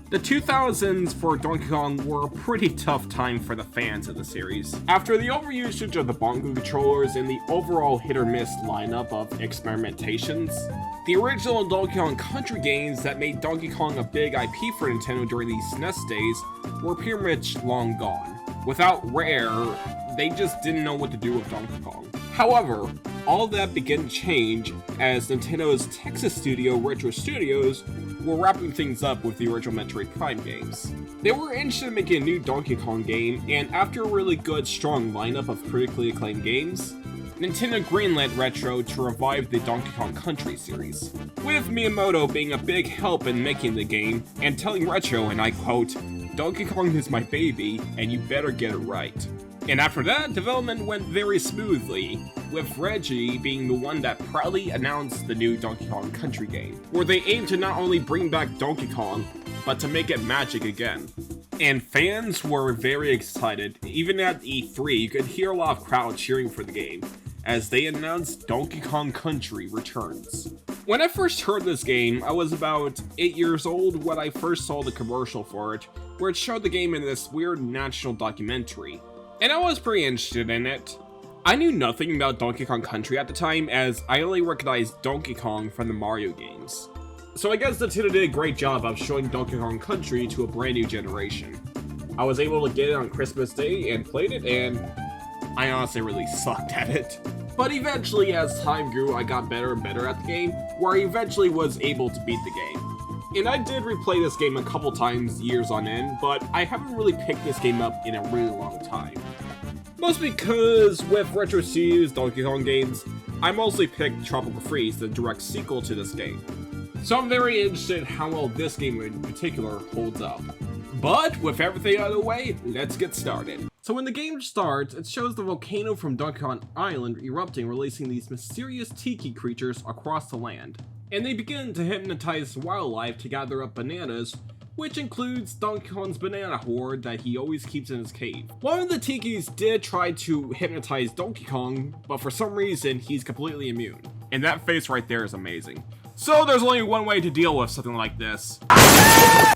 The 2000s for Donkey Kong were a pretty tough time for the fans of the series. After the overusage of the bongo controllers and the overall hit-or-miss lineup of experimentations, the original Donkey Kong Country games that made Donkey Kong a big IP for Nintendo during these SNES days were pretty much long gone. Without Rare, they just didn't know what to do with Donkey Kong. However, all that began to change as Nintendo's Texas studio Retro Studios were wrapping things up with the original Metroid Prime games. They were interested in making a new Donkey Kong game, and after a really good, strong lineup of critically acclaimed games, Nintendo greenlit Retro to revive the Donkey Kong Country series, with Miyamoto being a big help in making the game and telling Retro, and I quote, "Donkey Kong is my baby, and you better get it right." And after that, development went very smoothly, with Reggie being the one that proudly announced the new Donkey Kong Country game, where they aimed to not only bring back Donkey Kong, but to make it magic again. And fans were very excited. Even at E3, you could hear a lot of crowd cheering for the game, as they announced Donkey Kong Country returns. When I first heard this game, I was about 8 years old when I first saw the commercial for it, where it showed the game in this weird national documentary. And I was pretty interested in it. I knew nothing about Donkey Kong Country at the time, as I only recognized Donkey Kong from the Mario games. So I guess Nintendo did a great job of showing Donkey Kong Country to a brand new generation. I was able to get it on Christmas Day and played it, and I honestly really sucked at it. But eventually, as time grew, I got better and better at the game, where I eventually was able to beat the game. And I did replay this game a couple times years on end, but I haven't really picked this game up in a really long time. Mostly because with Retro Studios Donkey Kong games, I mostly picked Tropical Freeze, the direct sequel to this game. So I'm very interested in how well this game in particular holds up. But with everything out of the way, let's get started. So when the game starts, it shows the volcano from Donkey Kong Island erupting, releasing these mysterious tiki creatures across the land. And they begin to hypnotize wildlife to gather up bananas, which includes Donkey Kong's banana hoard that he always keeps in his cave. One of the tikis did try to hypnotize Donkey Kong, but for some reason he's completely immune. And that face right there is amazing. So there's only one way to deal with something like this.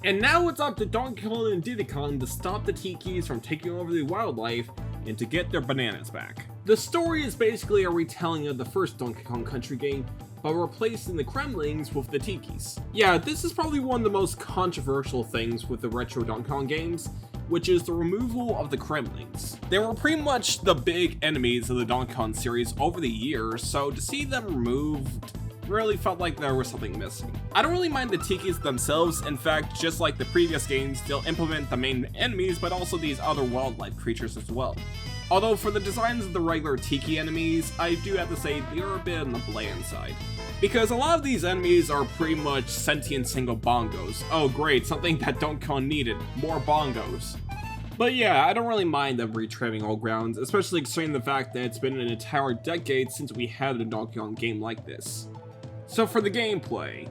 And now it's up to Donkey Kong and Diddy Kong to stop the tikis from taking over the wildlife and to get their bananas back. The story is basically a retelling of the first Donkey Kong Country game, but replacing the Kremlings with the tikis. Yeah, this is probably one of the most controversial things with the retro Donkey Kong games, which is the removal of the Kremlings. They were pretty much the big enemies of the Donkey Kong series over the years, so to see them removed really felt like there was something missing. I don't really mind the tikis themselves. In fact, just like the previous games, they'll implement the main enemies, but also these other wildlife creatures as well. Although for the designs of the regular tiki enemies, I do have to say they're a bit on the bland side. Because a lot of these enemies are pretty much sentient single bongos. Oh great, something that Donkey Kong needed, more bongos. But yeah, I don't really mind them retreading old grounds, especially considering the fact that it's been an entire decade since we had a Donkey Kong game like this. So for the gameplay,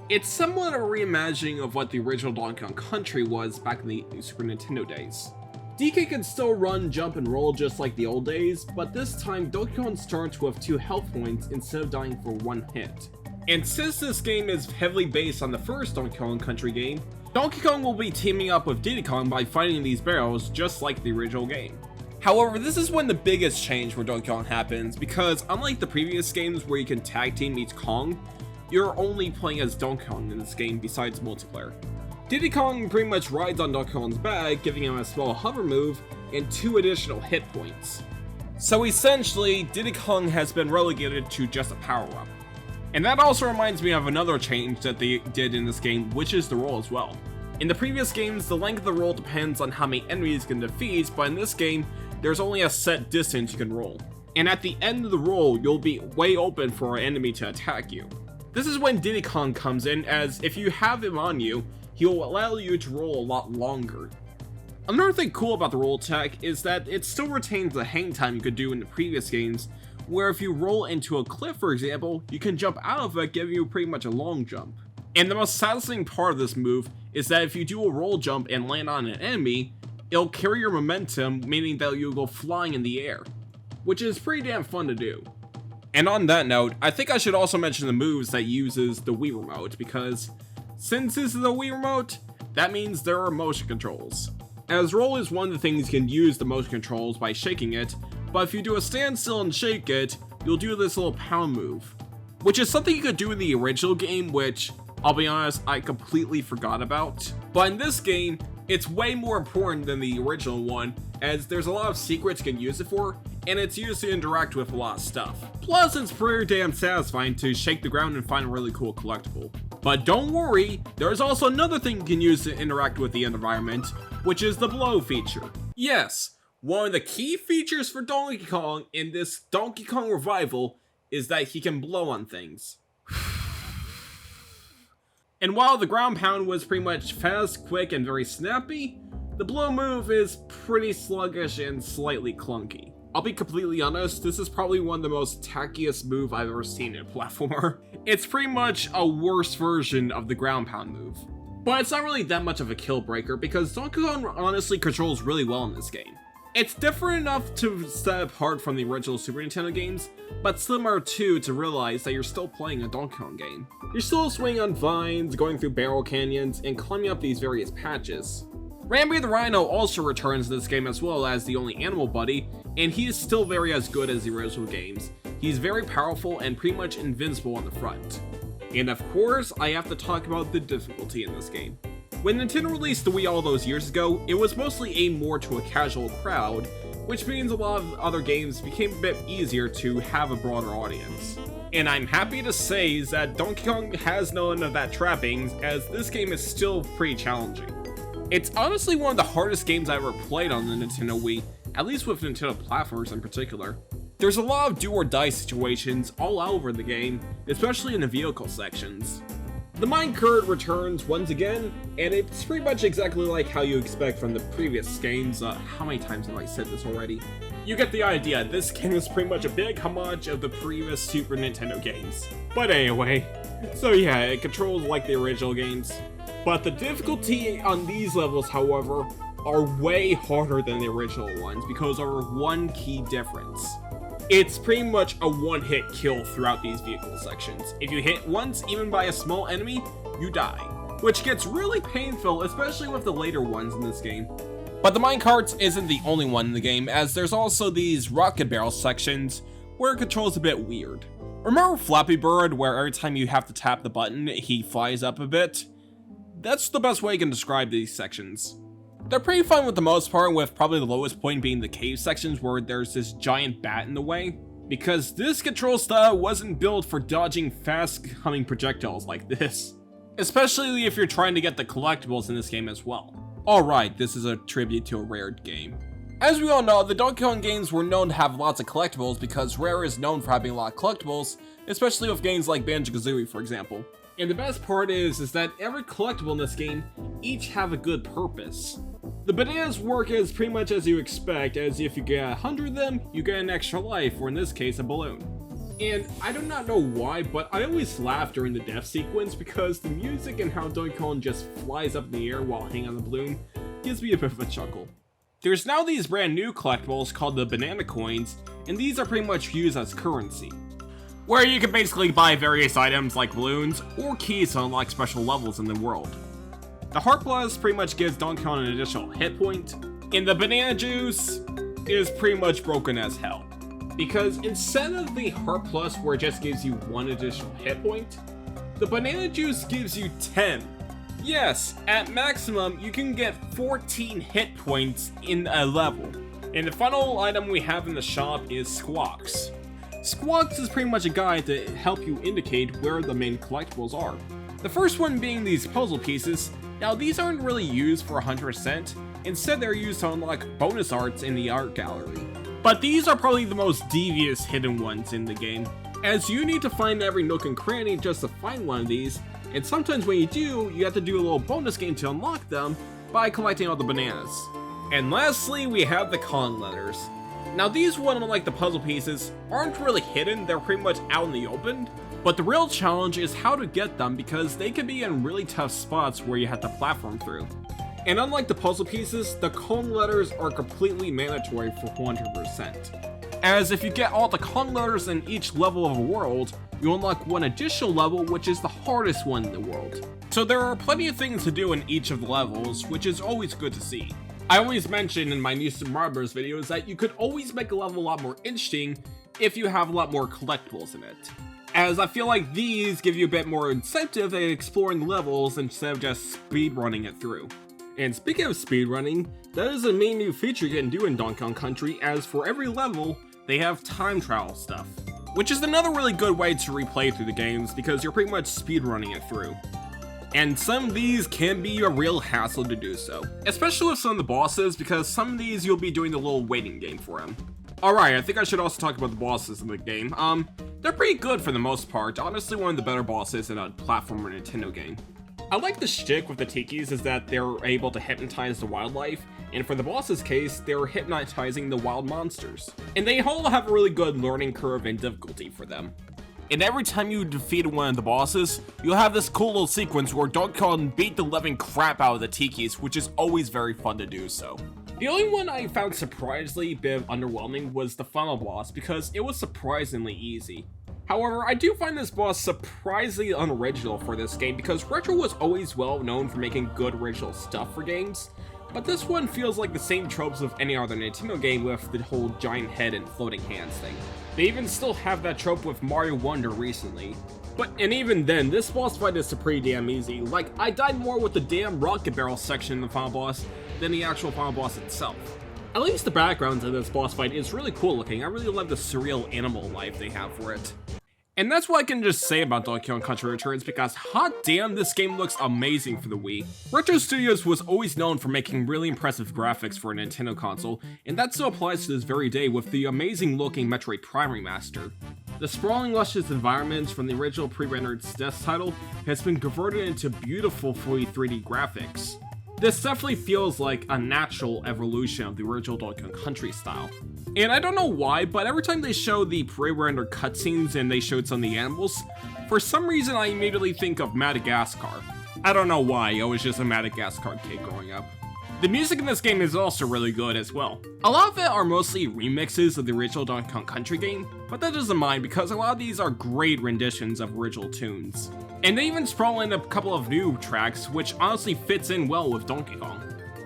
it's somewhat a reimagining of what the original Donkey Kong Country was back in the Super Nintendo days. DK can still run, jump, and roll just like the old days, but this time Donkey Kong starts with 2 health points instead of dying for 1 hit. And since this game is heavily based on the first Donkey Kong Country game, Donkey Kong will be teaming up with Diddy Kong by fighting these barrels just like the original game. However, this is when the biggest change for Donkey Kong happens, because unlike the previous games where you can tag team each Kong, you're only playing as Donkey Kong in this game besides multiplayer. Diddy Kong pretty much rides on Donkey Kong's back, giving him a small hover move and 2 additional hit points. So essentially, Diddy Kong has been relegated to just a power-up. And that also reminds me of another change that they did in this game, which is the roll as well. In the previous games, the length of the roll depends on how many enemies you can defeat, but in this game, there's only a set distance you can roll. And at the end of the roll, you'll be way open for an enemy to attack you. This is when Diddy Kong comes in, as if you have him on you, he'll allow you to roll a lot longer. Another thing cool about the roll attack is that it still retains the hang time you could do in the previous games, where if you roll into a cliff for example, you can jump out of it, giving you pretty much a long jump. And the most satisfying part of this move is that if you do a roll jump and land on an enemy, it'll carry your momentum, meaning that you'll go flying in the air, which is pretty damn fun to do. And on that note, I think I should also mention the moves that uses the Wii Remote, because since this is a Wii Remote, That means there are motion controls. As roll is one of the things you can use the motion controls by shaking it, but if you do a standstill and shake it, you'll do this little pound move, which is something you could do in the original game, which, I'll be honest, I completely forgot about. But in this game, it's way more important than the original one, as there's a lot of secrets you can use it for, and it's used to interact with a lot of stuff. Plus, it's pretty damn satisfying to shake the ground and find a really cool collectible. But don't worry, there's also another thing you can use to interact with the environment, which is the blow feature. Yes, one of the key features for Donkey Kong in this Donkey Kong Revival is that he can blow on things. And while the ground pound was pretty much fast, quick, and very snappy, the blow move is pretty sluggish and slightly clunky. I'll be completely honest, this is probably one of the most tackiest move I've ever seen in a platformer. It's pretty much a worse version of the ground pound move. But it's not really that much of a kill breaker because Donkey Kong honestly controls really well in this game. It's different enough to set apart from the original Super Nintendo games, but similar too to realize that you're still playing a Donkey Kong game. You're still swinging on vines, going through barrel canyons, and climbing up these various patches. Rambi the Rhino also returns in this game as well as the only animal buddy, and he is still very as good as the original games. He's very powerful and pretty much invincible on the front. And of course, I have to talk about the difficulty in this game. When Nintendo released the Wii all those years ago, it was mostly aimed more to a casual crowd, which means a lot of other games became a bit easier to have a broader audience. And I'm happy to say that Donkey Kong has none of that trappings, as this game is still pretty challenging. It's honestly one of the hardest games I ever played on the Nintendo Wii, at least with Nintendo platformers in particular. There's a lot of do or die situations all over the game, especially in the vehicle sections. The minecart returns once again, and it's pretty much exactly like how you expect from the previous games. How many times have I said this already? You get the idea, this game is pretty much a big homage of the previous Super Nintendo games. But anyway, so yeah, it controls like the original games. But the difficulty on these levels, however, are way harder than the original ones because of one key difference. It's pretty much a one-hit kill throughout these vehicle sections. If you hit once, even by a small enemy, you die. Which gets really painful, especially with the later ones in this game. But the minecarts isn't the only one in the game, as there's also these rocket barrel sections where it controls a bit weird. Remember Flappy Bird, where every time you have to tap the button, he flies up a bit? That's the best way I can describe these sections. They're pretty fun with the most part, with probably the lowest point being the cave sections where there's this giant bat in the way, because this control style wasn't built for dodging fast coming projectiles like this. Especially if you're trying to get the collectibles in this game as well. Alright, this is a tribute to a Rare game. As we all know, the Donkey Kong games were known to have lots of collectibles because Rare is known for having a lot of collectibles, especially with games like Banjo-Kazooie for example. And the best part is that every collectible in this game each have a good purpose. The bananas work as pretty much as you expect, as if you get 100 of them, you get an extra life, or in this case, a balloon. And I do not know why, but I always laugh during the death sequence because the music and how Donkey Kong just flies up in the air while hanging on the balloon gives me a bit of a chuckle. There's now these brand new collectibles called the banana coins, and these are pretty much used as currency, where you can basically buy various items like balloons or keys to unlock special levels in the world. The Heart Plus pretty much gives Donkey Kong an additional hit point, and the banana juice is pretty much broken as hell. Because instead of the Heart Plus where it just gives you one additional hit point, the banana juice gives you 10. Yes, at maximum you can get 14 hit points in a level. And the final item we have in the shop is Squawks. Squawks is pretty much a guide to help you indicate where the main collectibles are. The first one being these puzzle pieces. Now these aren't really used for 100%, instead they're used to unlock bonus arts in the art gallery. But these are probably the most devious hidden ones in the game, as you need to find every nook and cranny just to find one of these, and sometimes when you do, you have to do a little bonus game to unlock them by collecting all the bananas. And lastly, we have the Kong letters. Now these one, unlike the puzzle pieces, aren't really hidden, they're pretty much out in the open. But the real challenge is how to get them because they can be in really tough spots where you have to platform through. And unlike the puzzle pieces, the Kong letters are completely mandatory for 100%. As if you get all the Kong letters in each level of a world, you unlock one additional level, which is the hardest one in the world. So there are plenty of things to do in each of the levels, which is always good to see. I always mention in my new Super Mario Bros. Videos that you could always make a level a lot more interesting if you have a lot more collectibles in it, as I feel like these give you a bit more incentive in exploring levels instead of just speedrunning it through. And speaking of speedrunning, that is a main new feature you can do in Donkey Kong Country, as for every level, they have time travel stuff, which is another really good way to replay through the games because you're pretty much speedrunning it through. And some of these can be a real hassle to do so, especially with some of the bosses, because some of these you'll be doing the little waiting game for them. Alright, I think I should also talk about the bosses in the game. They're pretty good for the most part, honestly one of the better bosses in a platformer Nintendo game. I like the shtick with the Tikis is that they're able to hypnotize the wildlife, and for the boss's case, they're hypnotizing the wild monsters. And they all have a really good learning curve and difficulty for them. And every time you defeat one of the bosses, you'll have this cool little sequence where Donkey Kong beat the living crap out of the Tikis, which is always very fun to do so. The only one I found surprisingly a bit underwhelming was the final boss, because it was surprisingly easy. However, I do find this boss surprisingly unoriginal for this game, because Retro was always well known for making good original stuff for games, but this one feels like the same tropes of any other Nintendo game with the whole giant head and floating hands thing. They even still have that trope with Mario Wonder recently. And even then, this boss fight is pretty damn easy. Like, I died more with the damn rocket barrel section in the final boss than the actual final boss itself. At least the background of this boss fight is really cool looking. I really love the surreal animal life they have for it. And that's what I can just say about Donkey Kong Country Returns, because hot damn, this game looks amazing for the Wii. Retro Studios was always known for making really impressive graphics for a Nintendo console, and that still applies to this very day with the amazing looking Metroid Prime Remaster. The sprawling luscious environments from the original pre-rendered SNES title has been converted into beautiful fully 3D graphics. This definitely feels like a natural evolution of the original Donkey Kong Country style. And I don't know why, but every time they show the pre-rendered cutscenes and they showed some of the animals, for some reason I immediately think of Madagascar. I don't know why, I was just a Madagascar kid growing up. The music in this game is also really good as well. A lot of it are mostly remixes of the original Donkey Kong Country game, but that doesn't mind because a lot of these are great renditions of original tunes. And they even sprawl in a couple of new tracks, which honestly fits in well with Donkey Kong.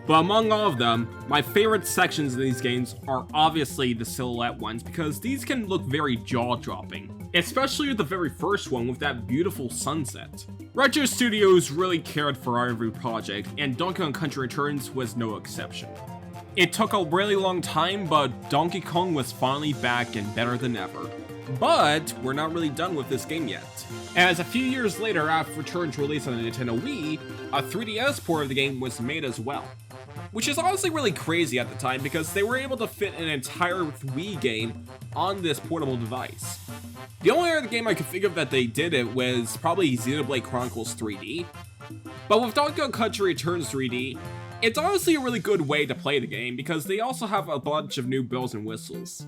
But among all of them, my favorite sections of these games are obviously the silhouette ones, because these can look very jaw-dropping. Especially with the very first one with that beautiful sunset. Retro Studios really cared for every project, and Donkey Kong Country Returns was no exception. It took a really long time, but Donkey Kong was finally back and better than ever. But we're not really done with this game yet, as a few years later after Return's release on the Nintendo Wii, a 3DS port of the game was made as well. Which is honestly really crazy at the time because they were able to fit an entire Wii game on this portable device. The only other game I could think of that they did it was probably Xenoblade Chronicles 3D. But with Donkey Kong Country Returns 3D, it's honestly a really good way to play the game because they also have a bunch of new bells and whistles.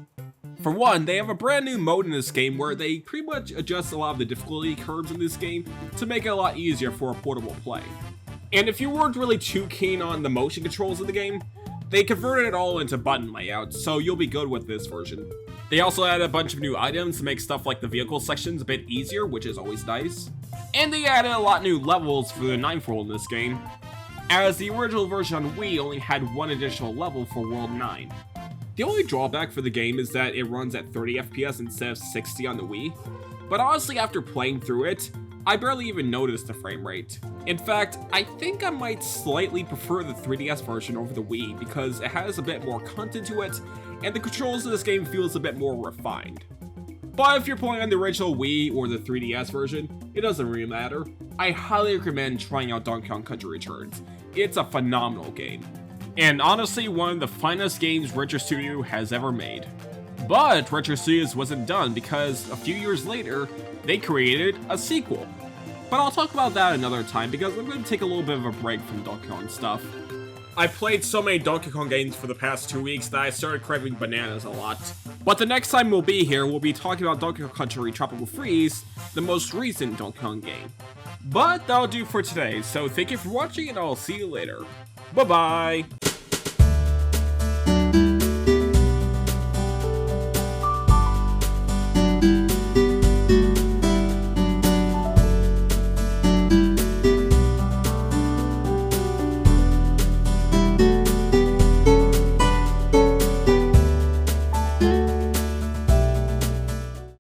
For one, they have a brand new mode in this game where they pretty much adjust a lot of the difficulty curves in this game to make it a lot easier for a portable play. And if you weren't really too keen on the motion controls of the game, they converted it all into button layouts, so you'll be good with this version. They also added a bunch of new items to make stuff like the vehicle sections a bit easier, which is always nice. And they added a lot new levels for the ninth world in this game, as the original version on Wii only had one additional level for World 9. The only drawback for the game is that it runs at 30 FPS instead of 60 on the Wii, but honestly after playing through it, I barely even noticed the frame rate. In fact, I think I might slightly prefer the 3DS version over the Wii because it has a bit more content to it, and the controls of this game feels a bit more refined. But if you're playing on the original Wii or the 3DS version, it doesn't really matter. I highly recommend trying out Donkey Kong Country Returns. It's a phenomenal game. And honestly, one of the finest games Retro Studio has ever made. But Retro Studios wasn't done because a few years later, they created a sequel. But I'll talk about that another time because I'm going to take a little bit of a break from Donkey Kong stuff. I've played so many Donkey Kong games for the past 2 weeks that I started craving bananas a lot. But the next time we'll be here, we'll be talking about Donkey Kong Country Tropical Freeze, the most recent Donkey Kong game. But that'll do for today, so thank you for watching and I'll see you later. Bye-bye!